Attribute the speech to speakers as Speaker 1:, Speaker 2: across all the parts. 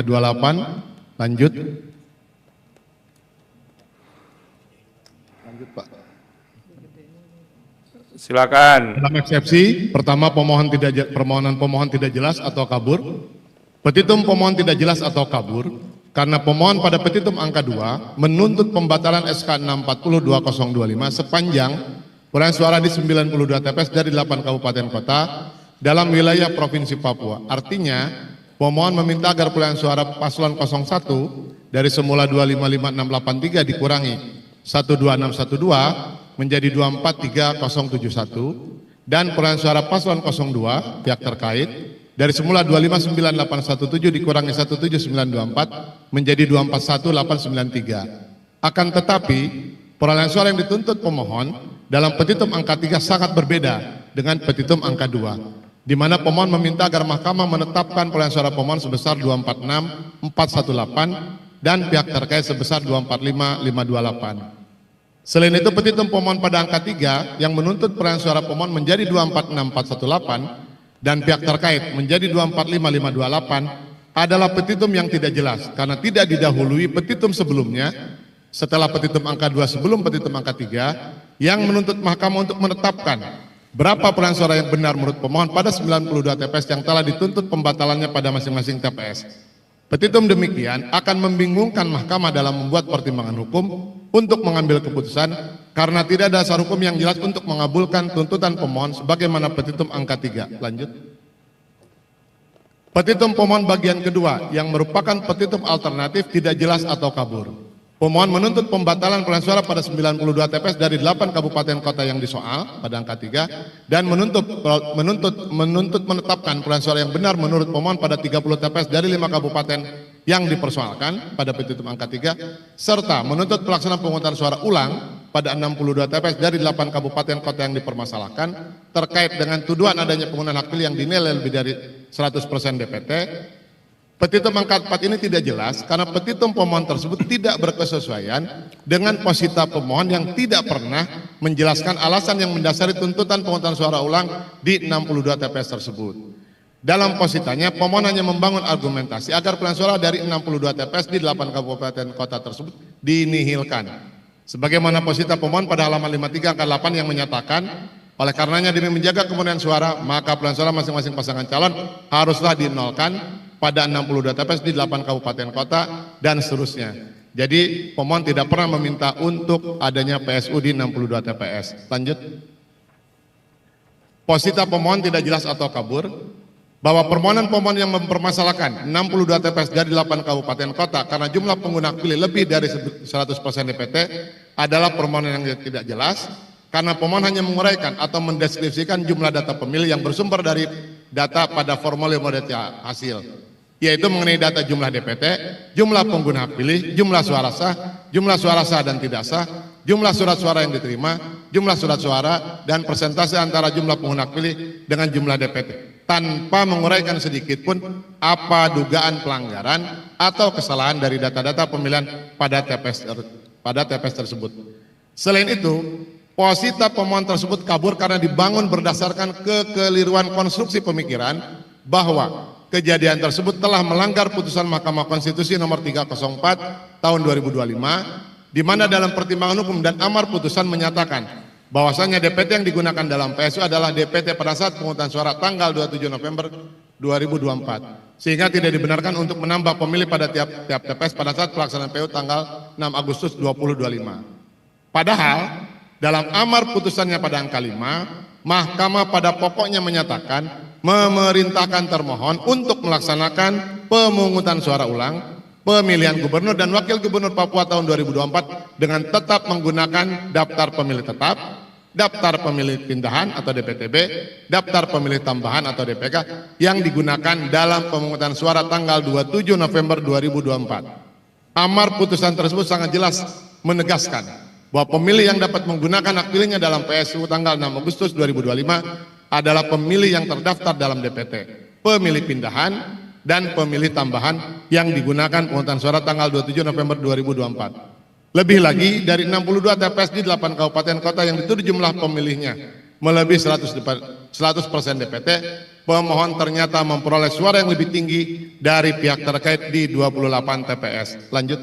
Speaker 1: 328, lanjut. Lanjut Pak.
Speaker 2: Silakan.
Speaker 1: Dalam eksepsi, pertama permohonan pemohon tidak jelas atau kabur. Petitum pemohon tidak jelas atau kabur karena pemohon pada petitum angka 2 menuntut pembatalan SK 640-2025 sepanjang perolehan suara di 92 TPS dari 8 kabupaten kota dalam wilayah Provinsi Papua. Artinya, pemohon meminta agar perolehan suara paslon 01 dari semula 255683 dikurangi 12612 menjadi 243071 dan perolehan suara paslon 02 pihak terkait dari semula 259817 dikurangi 17924 menjadi 241893. Akan tetapi perolehan suara yang dituntut pemohon dalam petitum angka 3 sangat berbeda dengan petitum angka 2, di mana pemohon meminta agar mahkamah menetapkan perolehan suara pemohon sebesar 246418 dan pihak terkait sebesar 245528. Selain itu, petitum pemohon pada angka 3 yang menuntut perolehan suara pemohon menjadi 246418 dan pihak terkait menjadi 245528 adalah petitum yang tidak jelas karena tidak didahului petitum sebelumnya setelah petitum angka 2 sebelum petitum angka 3 yang menuntut mahkamah untuk menetapkan berapa perolehan suara yang benar menurut pemohon pada 92 TPS yang telah dituntut pembatalannya pada masing-masing TPS. Petitum demikian akan membingungkan mahkamah dalam membuat pertimbangan hukum untuk mengambil keputusan karena tidak ada dasar hukum yang jelas untuk mengabulkan tuntutan pemohon sebagaimana petitum angka 3. Lanjut. Petitum pemohon bagian kedua yang merupakan petitum alternatif tidak jelas atau kabur. Pemohon menuntut pembatalan perolehan suara pada 92 TPS dari 8 kabupaten kota yang disoal pada angka 3 dan menuntut menetapkan perolehan suara yang benar menurut pemohon pada 30 TPS dari 5 kabupaten yang dipersoalkan pada petitum angka 3 serta menuntut pelaksanaan pemungutan suara ulang pada 62 TPS dari 8 kabupaten kota yang dipermasalahkan terkait dengan tuduhan adanya penggunaan hak pilih yang dinilai lebih dari 100% DPT. Petitum angka 4 ini tidak jelas karena petitum pemohon tersebut tidak berkesesuaian dengan posita pemohon yang tidak pernah menjelaskan alasan yang mendasari tuntutan pemungutan suara ulang di 62 TPS tersebut. Dalam positanya, pemohon hanya membangun argumentasi agar perolehan suara dari 62 TPS di 8 kabupaten kota tersebut dinihilkan. Sebagaimana posita pemohon pada halaman 53 angka 8 yang menyatakan, oleh karenanya demi menjaga kemudian suara, maka perolehan suara masing-masing pasangan calon haruslah dinolkan pada 62 TPS di 8 kabupaten kota dan seterusnya. Jadi pemohon tidak pernah meminta untuk adanya PSU di 62 TPS. Lanjut. Posita pemohon tidak jelas atau kabur bahwa permohonan pemohon yang mempermasalahkan 62 TPS dari 8 kabupaten kota karena jumlah pengguna hak pilih lebih dari 100% DPT adalah permohonan yang tidak jelas karena pemohon hanya menguraikan atau mendeskripsikan jumlah data pemilih yang bersumber dari data pada formulir model hasil, yaitu mengenai data jumlah DPT, jumlah pengguna hak pilih, jumlah suara sah dan tidak sah, jumlah surat suara yang diterima, jumlah surat suara, dan persentase antara jumlah pengguna hak pilih dengan jumlah DPT, tanpa menguraikan sedikit pun apa dugaan pelanggaran atau kesalahan dari data-data pemilihan pada TPS tersebut. Selain itu, posita pemohon tersebut kabur karena dibangun berdasarkan kekeliruan konstruksi pemikiran bahwa kejadian tersebut telah melanggar putusan Mahkamah Konstitusi nomor 304 tahun 2025, di mana dalam pertimbangan hukum dan amar putusan menyatakan bahwasanya DPT yang digunakan dalam PSU adalah DPT pada saat pemungutan suara tanggal 27 November 2024, sehingga tidak dibenarkan untuk menambah pemilih pada tiap TPS pada saat pelaksanaan PU tanggal 6 Agustus 2025. Padahal dalam amar putusannya pada angka 5, mahkamah pada pokoknya menyatakan memerintahkan termohon untuk melaksanakan pemungutan suara ulang pemilihan gubernur dan wakil gubernur Papua tahun 2024 dengan tetap menggunakan daftar pemilih tetap, daftar pemilih pindahan atau DPTB, daftar pemilih tambahan atau DPK yang digunakan dalam pemungutan suara tanggal 27 November 2024. Amar putusan tersebut sangat jelas menegaskan bahwa pemilih yang dapat menggunakan hak pilihnya dalam PSU tanggal 6 Agustus 2025 adalah pemilih yang terdaftar dalam DPT, pemilih pindahan, dan pemilih tambahan yang digunakan pemungutan suara tanggal 27 November 2024. Lebih lagi, dari 62 TPS di 8 kabupaten kota yang dituduh jumlah pemilihnya melebihi 100% DPT, pemohon ternyata memperoleh suara yang lebih tinggi dari pihak terkait di 28 TPS. Lanjut.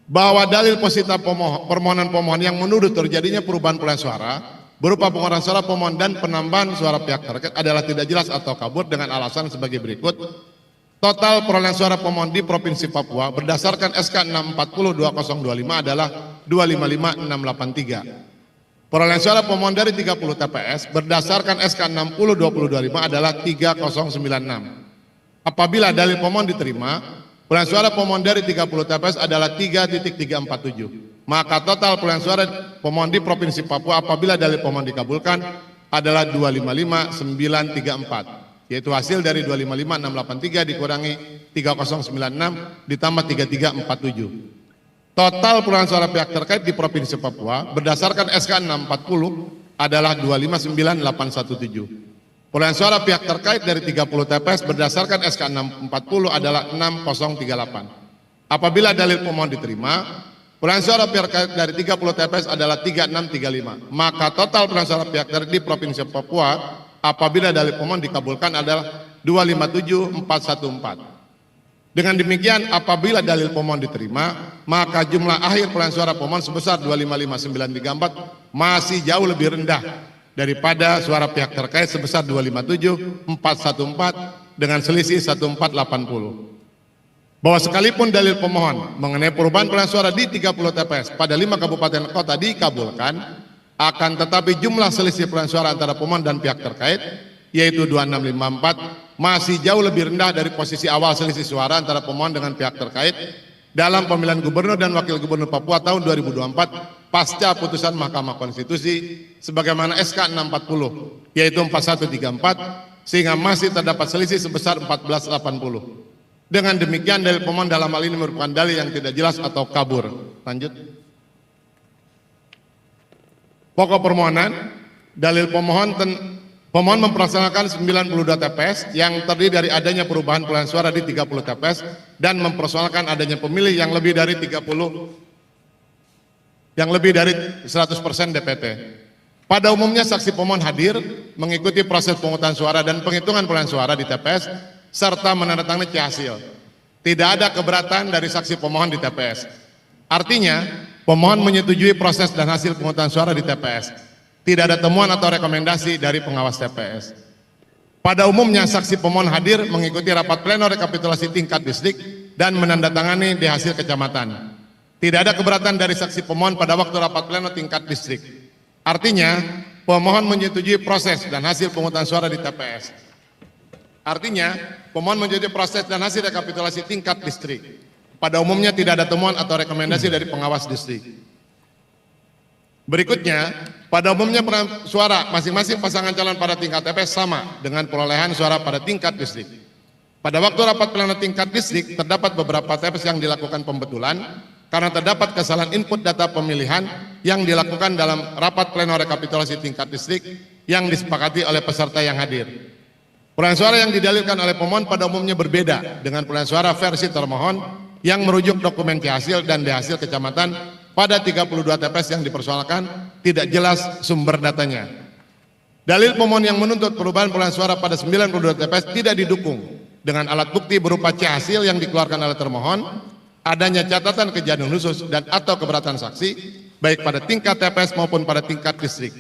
Speaker 1: Bahwa dalil posita permohonan pemohon yang menuduh terjadinya perubahan perolehan suara berupa pengurangan suara pemohon dan penambahan suara pihak terkait adalah tidak jelas atau kabur dengan alasan sebagai berikut. Total perolehan suara pemohon di Provinsi Papua berdasarkan SK 640-2025 adalah 255683. Perolehan suara pemohon dari 30 TPS berdasarkan SK 60-2025 adalah 3096. Apabila dalil pemohon diterima, perolehan suara pemohon dari 30 TPS adalah 3.347. Maka total perolehan suara pemohon di Provinsi Papua apabila dalil pemohon dikabulkan adalah 255934, yaitu hasil dari 255683 dikurangi 3096 ditambah 3347. Total perolehan suara pihak terkait di Provinsi Papua berdasarkan SK 640 adalah 259817. Perolehan suara pihak terkait dari 30 TPS berdasarkan SK 640 adalah 6038. Apabila dalil pemohon diterima, perolehan suara pihak terkait dari 30 TPS adalah 3635. Maka total perolehan suara pihak terkait di Provinsi Papua apabila dalil pemohon dikabulkan adalah 257414. Dengan demikian, apabila dalil pemohon diterima, maka jumlah akhir perolehan suara pemohon sebesar 255934 masih jauh lebih rendah daripada suara pihak terkait sebesar 257414 dengan selisih 1480. Bahwa sekalipun dalil pemohon mengenai perubahan perolehan suara di 30 TPS pada 5 kabupaten kota dikabulkan, akan tetapi jumlah selisih perolehan suara antara pemohon dan pihak terkait yaitu 2654 masih jauh lebih rendah dari posisi awal selisih suara antara pemohon dengan pihak terkait dalam pemilihan gubernur dan wakil gubernur Papua tahun 2024 pasca putusan Mahkamah Konstitusi sebagaimana SK 640 yaitu 4134, sehingga masih terdapat selisih sebesar 1480. Dengan demikian dalil pemohon dalam hal ini merupakan dalil yang tidak jelas atau kabur. Lanjut. Pokok permohonan, dalil pemohon mempersoalkan 92 TPS yang terdiri dari adanya perubahan perolehan suara di 30 TPS dan mempersoalkan adanya pemilih yang lebih dari 100% DPT. Pada umumnya saksi pemohon hadir mengikuti proses pemungutan suara dan penghitungan perolehan suara di TPS serta menandatangani hasil. Tidak ada keberatan dari saksi pemohon di TPS. Artinya, pemohon menyetujui proses dan hasil pemungutan suara di TPS. Tidak ada temuan atau rekomendasi dari pengawas TPS. Pada umumnya saksi pemohon hadir mengikuti rapat pleno rekapitulasi tingkat distrik dan menandatangani di hasil kecamatan. Tidak ada keberatan dari saksi pemohon pada waktu rapat pleno tingkat distrik. Artinya, pemohon menyetujui proses dan hasil pemungutan suara di TPS. Artinya, pemohon menyetujui proses dan hasil rekapitulasi tingkat distrik. Pada umumnya tidak ada temuan atau rekomendasi dari pengawas distrik. Berikutnya, pada umumnya perolehan suara masing-masing pasangan calon pada tingkat TPS sama dengan perolehan suara pada tingkat distrik. Pada waktu rapat pleno tingkat distrik terdapat beberapa TPS yang dilakukan pembetulan karena terdapat kesalahan input data pemilihan yang dilakukan dalam rapat pleno rekapitulasi tingkat distrik yang disepakati oleh peserta yang hadir. Perolehan suara yang didalilkan oleh pemohon pada umumnya berbeda dengan perolehan suara versi termohon yang merujuk dokumen hasil dan hasil kecamatan. Pada 32 TPS yang dipersoalkan tidak jelas sumber datanya. Dalil pemohon yang menuntut perubahan perolehan suara pada 92 TPS tidak didukung dengan alat bukti berupa hasil yang dikeluarkan oleh termohon, adanya catatan kejadian khusus dan atau keberatan saksi baik pada tingkat TPS maupun pada tingkat distrik,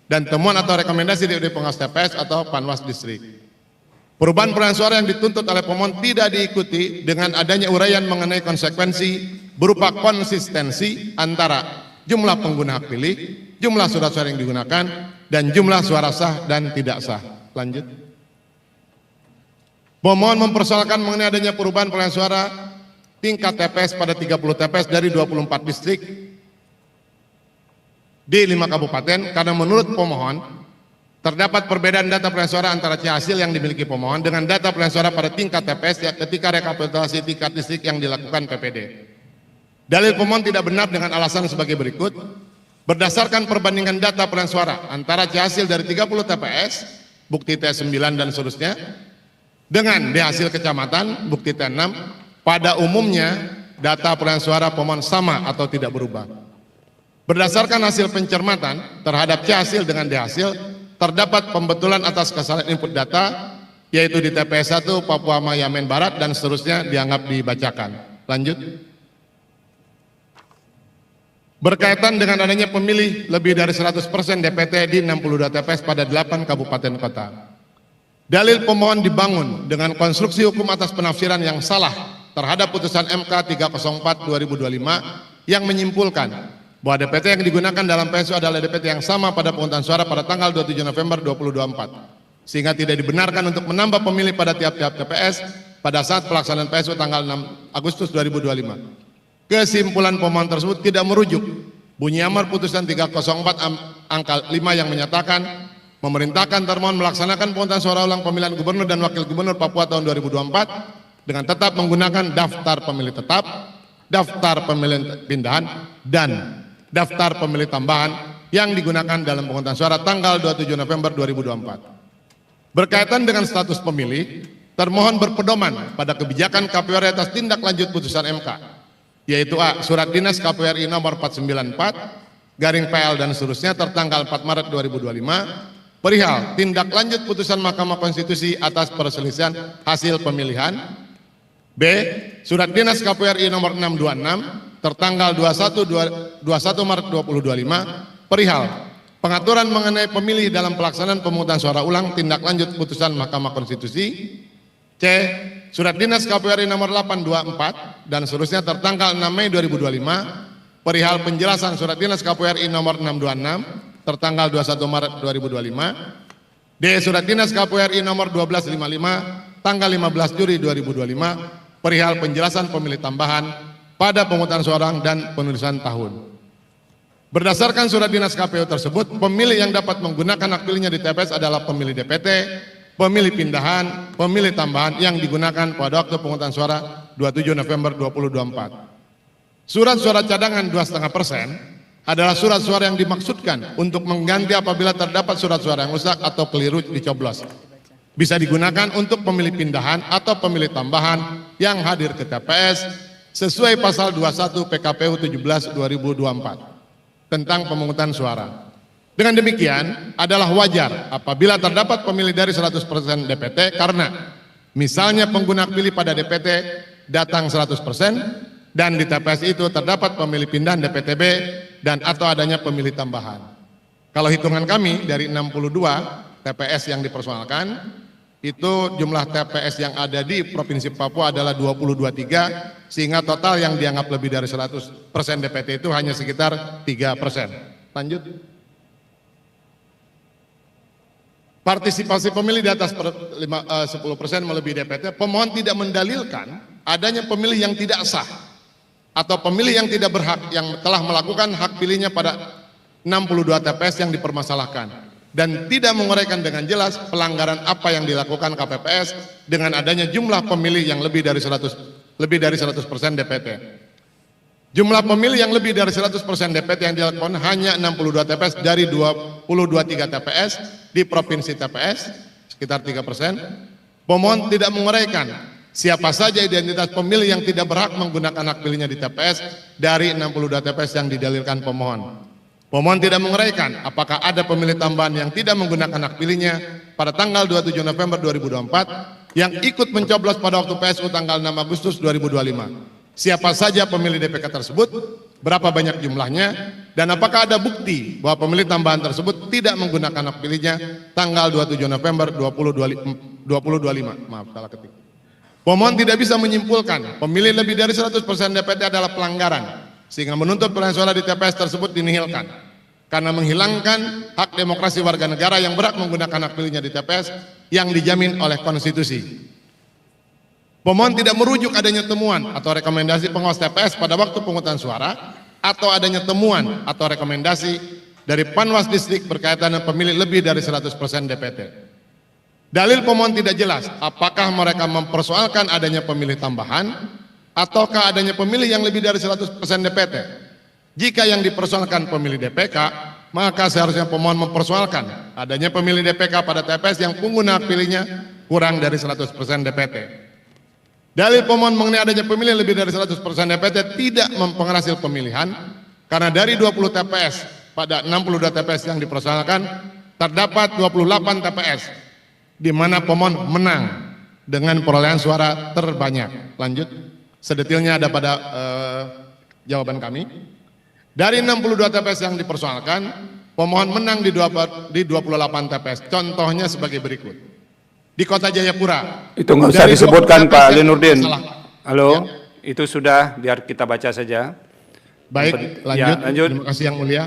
Speaker 1: dan temuan atau rekomendasi dari pengawas TPS atau Panwas distrik. Perubahan perolehan suara yang dituntut oleh pemohon tidak diikuti dengan adanya uraian mengenai konsekuensi berupa konsistensi antara jumlah pengguna hak pilih, jumlah surat suara yang digunakan, dan jumlah suara sah dan tidak sah. Lanjut. Pemohon mempersoalkan mengenai adanya perubahan perolehan suara tingkat TPS pada 30 TPS dari 24 distrik di 5 kabupaten karena menurut pemohon terdapat perbedaan data perolehan suara antara hasil yang dimiliki pemohon dengan data perolehan suara pada tingkat TPS ketika rekapitulasi tingkat distrik yang dilakukan PPD. Dalil pemohon tidak benar dengan alasan sebagai berikut. Berdasarkan perbandingan data perolehan suara antara hasil dari 30 TPS, bukti T9 dan seterusnya, dengan hasil kecamatan, bukti T6, pada umumnya data perolehan suara pemohon sama atau tidak berubah. Berdasarkan hasil pencermatan terhadap hasil dengan hasil, terdapat pembetulan atas kesalahan input data, yaitu di TPS 1 Papua Mayamen Barat dan seterusnya dianggap dibacakan. Lanjut. Berkaitan dengan adanya pemilih lebih dari 100% DPT di 62 TPS pada 8 kabupaten kota. Dalil pemohon dibangun dengan konstruksi hukum atas penafsiran yang salah terhadap putusan MK 304/2025 yang menyimpulkan bahwa DPT yang digunakan dalam PSU adalah DPT yang sama pada pemungutan suara pada tanggal 27 November 2024, sehingga tidak dibenarkan untuk menambah pemilih pada tiap-tiap TPS pada saat pelaksanaan PSU tanggal 6 Agustus 2025. Kesimpulan pemohon tersebut tidak merujuk bunyi amar putusan 304 angka 5 yang menyatakan memerintahkan termohon melaksanakan pemungutan suara ulang pemilihan gubernur dan wakil gubernur Papua tahun 2024 dengan tetap menggunakan daftar pemilih tetap, daftar pemilih pindahan, dan daftar pemilih tambahan yang digunakan dalam pemungutan suara tanggal 27 November 2024. Berkaitan dengan status pemilih, termohon berpedoman pada kebijakan KPU RI atas tindak lanjut putusan MK, yaitu A. Surat Dinas KPU RI nomor 494/PL dan seterusnya tertanggal 4 Maret 2025 perihal tindak lanjut putusan Mahkamah Konstitusi atas perselisihan hasil pemilihan. B. Surat Dinas KPU RI nomor 626 tertanggal 21 Maret 2025 perihal pengaturan mengenai pemilih dalam pelaksanaan pemungutan suara ulang tindak lanjut putusan Mahkamah Konstitusi. C. Surat Dinas KPU RI nomor 824 dan seterusnya tertanggal 6 Mei 2025 perihal penjelasan Surat Dinas KPU RI nomor 626 tertanggal 21 Maret 2025. D. Surat Dinas KPU RI nomor 1255 tanggal 15 Juli 2025 perihal penjelasan pemilih tambahan pada pemungutan suara dan penulisan tahun. Berdasarkan surat dinas KPU tersebut, pemilih yang dapat menggunakan hak pilihnya di TPS adalah pemilih DPT, pemilih pindahan, pemilih tambahan yang digunakan pada waktu pemungutan suara 27 November 2024. Surat suara cadangan 2,5% adalah surat suara yang dimaksudkan untuk mengganti apabila terdapat surat suara yang rusak atau keliru dicoblos. Bisa digunakan untuk pemilih pindahan atau pemilih tambahan yang hadir ke TPS sesuai pasal 21 PKPU 17/2024 tentang pemungutan suara. Dengan demikian adalah wajar apabila terdapat pemilih dari 100% DPT karena misalnya pengguna pilih pada DPT datang 100% dan di TPS itu terdapat pemilih pindahan DPTB dan atau adanya pemilih tambahan. Kalau hitungan kami dari 62 TPS yang dipersoalkan, itu jumlah TPS yang ada di Provinsi Papua adalah 2023, sehingga total yang dianggap lebih dari 100% DPT itu hanya sekitar 3%. Lanjut. Partisipasi pemilih di atas 10% melebihi DPT, pemohon tidak mendalilkan adanya pemilih yang tidak sah atau pemilih yang tidak berhak yang telah melakukan hak pilihnya pada 62 TPS yang dipermasalahkan dan tidak menguraikan dengan jelas pelanggaran apa yang dilakukan KPPS dengan adanya jumlah pemilih yang lebih dari 100% DPT. Jumlah pemilih yang lebih dari 100% DPT yang dilakukan hanya 62 TPS dari 23 TPS di Provinsi TPS, sekitar 3%. Pemohon tidak menguraikan siapa saja identitas pemilih yang tidak berhak menggunakan hak pilihnya di TPS dari 62 TPS yang didalilkan pemohon. Pemohon tidak menguraikan apakah ada pemilih tambahan yang tidak menggunakan hak pilihnya pada tanggal 27 November 2024 yang ikut mencoblos pada waktu PSU tanggal 6 Agustus 2025. Siapa saja pemilih DPK tersebut, berapa banyak jumlahnya, dan apakah ada bukti bahwa pemilih tambahan tersebut tidak menggunakan hak pilihnya tanggal 27 November 2025. Maaf, salah ketik. Pemohon tidak bisa menyimpulkan pemilih lebih dari 100% DPT adalah pelanggaran, sehingga menuntut perolehan suara di TPS tersebut dinihilkan karena menghilangkan hak demokrasi warga negara yang berhak menggunakan hak pilihnya di TPS yang dijamin oleh konstitusi. Pemohon tidak merujuk adanya temuan atau rekomendasi pengawas TPS pada waktu pemungutan suara atau adanya temuan atau rekomendasi dari Panwas Distrik berkaitan dengan pemilih lebih dari 100% DPT. Dalil pemohon tidak jelas apakah mereka mempersoalkan adanya pemilih tambahan ataukah adanya pemilih yang lebih dari 100% DPT. Jika yang dipersoalkan pemilih DPK, maka seharusnya pemohon mempersoalkan adanya pemilih DPK pada TPS yang pengguna hak pilihnya kurang dari 100% DPT. Dalil pemohon mengenai adanya pemilih lebih dari 100% DPT tidak mempengaruhi hasil pemilihan karena dari 20 TPS pada 62 TPS yang dipersoalkan terdapat 28 TPS di mana pemohon menang dengan perolehan suara terbanyak. Lanjut, sedetilnya ada pada jawaban kami. Dari 62 TPS yang dipersoalkan, pemohon menang di 28 TPS. Contohnya sebagai berikut. Di Kota Jayapura.
Speaker 2: Itu nggak usah disebutkan Pak Linurdin. Halo,
Speaker 1: ya.
Speaker 2: Itu sudah, biar kita baca saja.
Speaker 1: Baik, lanjut.
Speaker 2: Ya, lanjut.
Speaker 1: Terima kasih Yang Mulia.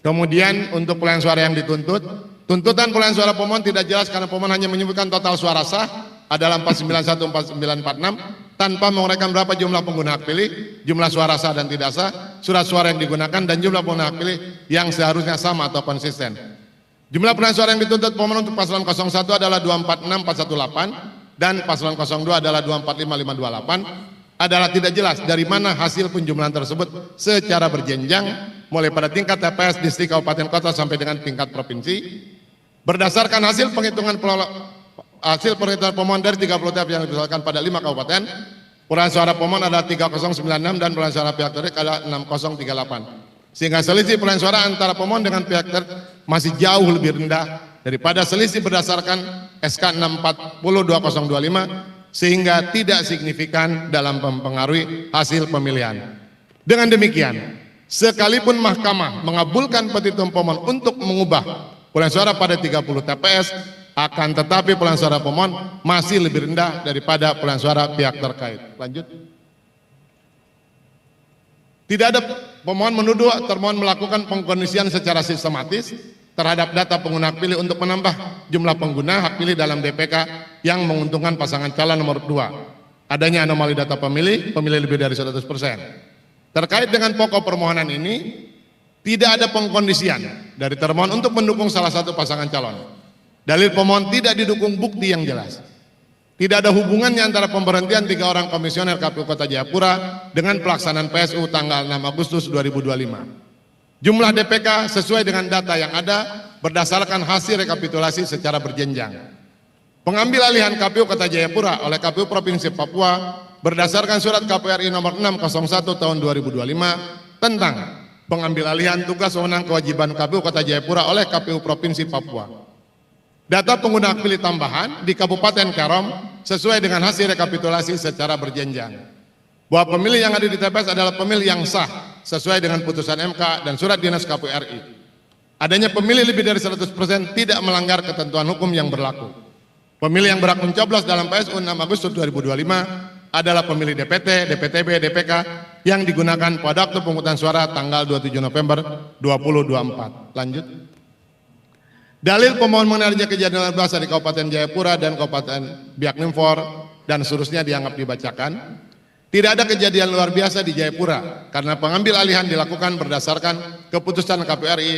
Speaker 1: Kemudian untuk perolehan suara yang dituntut, tuntutan perolehan suara pemohon tidak jelas karena pemohon hanya menyebutkan total suara sah adalah 491, 4946 tanpa menguraikan berapa jumlah pengguna hak pilih, jumlah suara sah dan tidak sah, surat suara yang digunakan dan jumlah pengguna hak pilih yang seharusnya sama atau konsisten. Jumlah perolehan suara yang dituntut pemohon untuk paslon 01 adalah 246418 dan paslon 02 adalah 245528 adalah tidak jelas dari mana hasil penjumlahan tersebut secara berjenjang mulai pada tingkat TPS, distrik, kabupaten, kota sampai dengan tingkat provinsi. Berdasarkan hasil penghitungan pemohon dari 30 TPS yang dipersoalkan pada 5 kabupaten, perolehan suara pemohon adalah 3096 dan perolehan suara pihak terkait adalah 6038. Sehingga selisih perolehan suara antara pemohon dengan pihak terkait masih jauh lebih rendah daripada selisih berdasarkan SK 640-2025 sehingga tidak signifikan dalam mempengaruhi hasil pemilihan. Dengan demikian, sekalipun mahkamah mengabulkan petitum pemohon untuk mengubah perolehan suara pada 30 TPS, akan tetapi perolehan suara pemohon masih lebih rendah daripada perolehan suara pihak terkait. Lanjut. Tidak ada pemohon menuduh termohon melakukan pengkondisian secara sistematis terhadap data pengguna hak pilih untuk menambah jumlah pengguna hak pilih dalam DPK yang menguntungkan pasangan calon nomor 2. Adanya anomali data pemilih lebih dari 100%. Terkait dengan pokok permohonan ini, tidak ada pengkondisian dari termohon untuk mendukung salah satu pasangan calon. Dalil pemohon tidak didukung bukti yang jelas. Tidak ada hubungannya antara pemberhentian 3 orang komisioner KPU Kota Jayapura dengan pelaksanaan PSU tanggal 6 Agustus 2025. Jumlah DPK sesuai dengan data yang ada berdasarkan hasil rekapitulasi secara berjenjang. Pengambil alihan KPU Kota Jayapura oleh KPU Provinsi Papua berdasarkan surat KPU RI nomor 601 tahun 2025 tentang pengambil alihan tugas wewenang kewajiban KPU Kota Jayapura oleh KPU Provinsi Papua. Data pengguna hak pilih tambahan di Kabupaten Karom sesuai dengan hasil rekapitulasi secara berjenjang. Bahwa pemilih yang ada di TPS adalah pemilih yang sah sesuai dengan putusan MK dan surat dinas KPU RI. Adanya pemilih lebih dari 100% tidak melanggar ketentuan hukum yang berlaku. Pemilih yang berhak mencoblos dalam PSU 6 Agustus 2025 adalah pemilih DPT, DPTB, DPK yang digunakan pada waktu pemungutan suara tanggal 27 November 2024. Lanjut. Dalil pemohon mengenai adanya kejadian luar biasa di Kabupaten Jayapura dan Kabupaten Biak Numfor dan seterusnya dianggap dibacakan. Tidak ada kejadian luar biasa di Jayapura karena pengambil alihan dilakukan berdasarkan keputusan KPU RI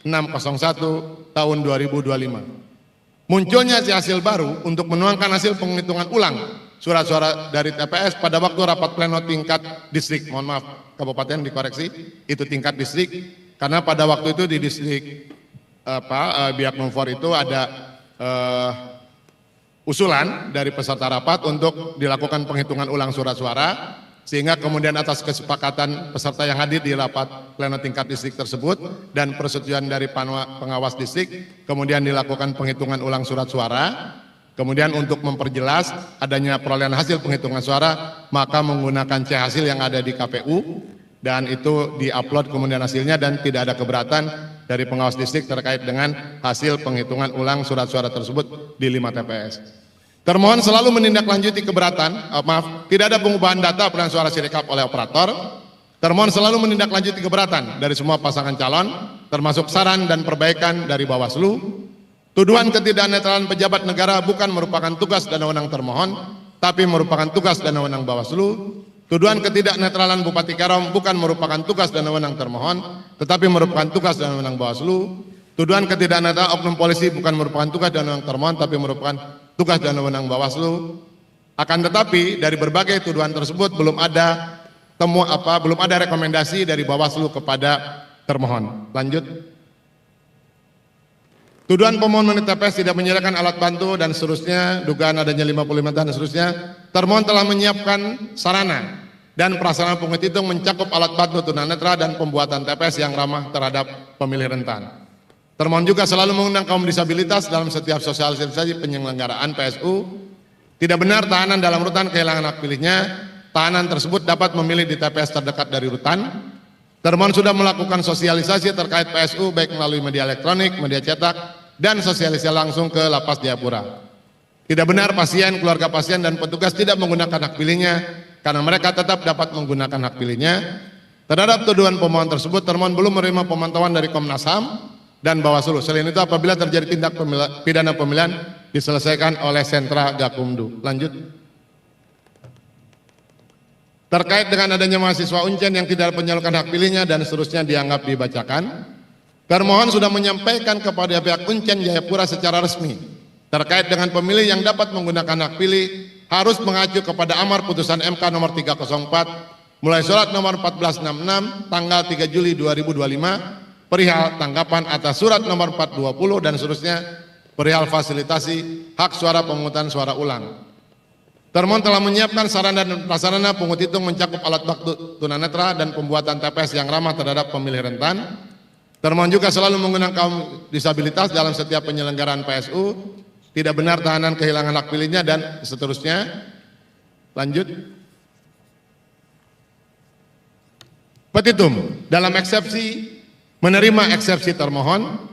Speaker 1: 601 tahun 2025. Munculnya hasil baru untuk menuangkan hasil penghitungan ulang surat suara dari TPS pada waktu rapat pleno tingkat distrik. Mohon maaf, kabupaten dikoreksi, itu tingkat distrik karena pada waktu itu di distrik Biak Numfor itu ada usulan dari peserta rapat untuk dilakukan penghitungan ulang surat suara sehingga kemudian atas kesepakatan peserta yang hadir di rapat pleno tingkat distrik tersebut dan persetujuan dari pengawas distrik kemudian dilakukan penghitungan ulang surat suara. Kemudian untuk memperjelas adanya perolehan hasil penghitungan suara maka menggunakan C hasil yang ada di KPU dan itu diupload kemudian hasilnya dan tidak ada keberatan dari pengawas distrik terkait dengan hasil penghitungan ulang surat suara tersebut di 5 TPS. Termohon selalu menindaklanjuti keberatan, tidak ada pengubahan data perolehan suara Sirekap oleh operator. Termohon selalu menindaklanjuti keberatan dari semua pasangan calon, termasuk saran dan perbaikan dari Bawaslu. Tuduhan ketidaknetralan pejabat negara bukan merupakan tugas dan wewenang termohon, tapi merupakan tugas dan wewenang Bawaslu. Tuduhan ketidaknetralan Bupati Karom bukan merupakan tugas dan wewenang termohon, tetapi merupakan tugas dan wewenang Bawaslu. Tuduhan ketidaknetralan oknum polisi bukan merupakan tugas dan wewenang termohon, tapi merupakan tugas dan wewenang Bawaslu. Akan tetapi dari berbagai tuduhan tersebut belum ada rekomendasi dari Bawaslu kepada termohon. Lanjut. Tuduhan pemohon mengenai TPS tidak menyediakan alat bantu dan seterusnya, dugaan adanya 55 dan seterusnya. Termohon telah menyiapkan sarana dan prasarana penghitung mencakup alat bantu tunanetra dan pembuatan TPS yang ramah terhadap pemilih rentan. Termohon juga selalu mengundang kaum disabilitas dalam setiap sosialisasi penyelenggaraan PSU. Tidak benar tahanan dalam rutan kehilangan hak pilihnya. Tahanan tersebut dapat memilih di TPS terdekat dari rutan. Termohon sudah melakukan sosialisasi terkait PSU baik melalui media elektronik, media cetak, dan sosialisasi langsung ke Lapas Jayapura. Tidak benar pasien, keluarga pasien, dan petugas tidak menggunakan hak pilihnya karena mereka tetap dapat menggunakan hak pilihnya. Terhadap tuduhan pemohon tersebut, termohon belum menerima pemantauan dari Komnas HAM dan Bawaslu. Selain itu, apabila terjadi tindak pidana pemilihan diselesaikan oleh sentra Gakumdu. Lanjut. Terkait dengan adanya mahasiswa Uncen yang tidak menyalurkan hak pilihnya dan seterusnya dianggap dibacakan, termohon sudah menyampaikan kepada pihak Uncen Jayapura secara resmi terkait dengan pemilih yang dapat menggunakan hak pilih harus mengacu kepada amar putusan MK nomor 304 mulai surat nomor 1466 tanggal 3 Juli 2025 perihal tanggapan atas surat nomor 420 dan seterusnya perihal fasilitasi hak suara pemungutan suara ulang. Termohon telah menyiapkan sarana dan prasarana pungut hitung mencakup alat bantu tunanetra dan pembuatan TPS yang ramah terhadap pemilih rentan. Termohon juga selalu mengundang kaum disabilitas dalam setiap penyelenggaraan PSU. Tidak benar tahanan kehilangan hak pilihnya dan seterusnya. Lanjut. Petitum dalam eksepsi menerima eksepsi termohon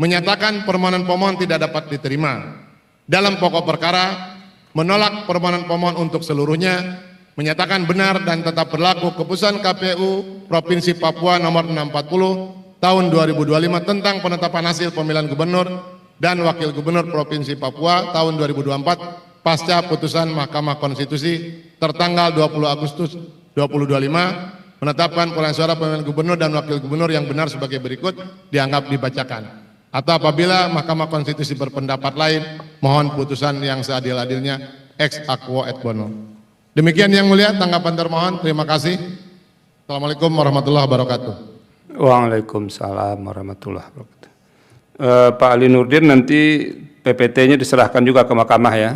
Speaker 1: menyatakan permohonan pemohon tidak dapat diterima. Dalam pokok perkara menolak permohonan pemohon untuk seluruhnya, menyatakan benar dan tetap berlaku keputusan KPU Provinsi Papua nomor 640 tahun 2025 tentang penetapan hasil pemilihan gubernur dan wakil gubernur Provinsi Papua tahun 2024 pasca putusan Mahkamah Konstitusi tertanggal 20 Agustus 2025 menetapkan perolehan suara pemilihan gubernur dan wakil gubernur yang benar sebagai berikut dianggap dibacakan. Atau apabila Mahkamah Konstitusi berpendapat lain, mohon putusan yang seadil-adilnya ex aequo et bono. Demikian yang mulia tanggapan termohon. Terima kasih. Assalamualaikum warahmatullahi wabarakatuh.
Speaker 2: Waalaikumsalam warahmatullahi wabarakatuh. Pak Ali Nurdin, nanti PPT-nya diserahkan juga ke mahkamah ya.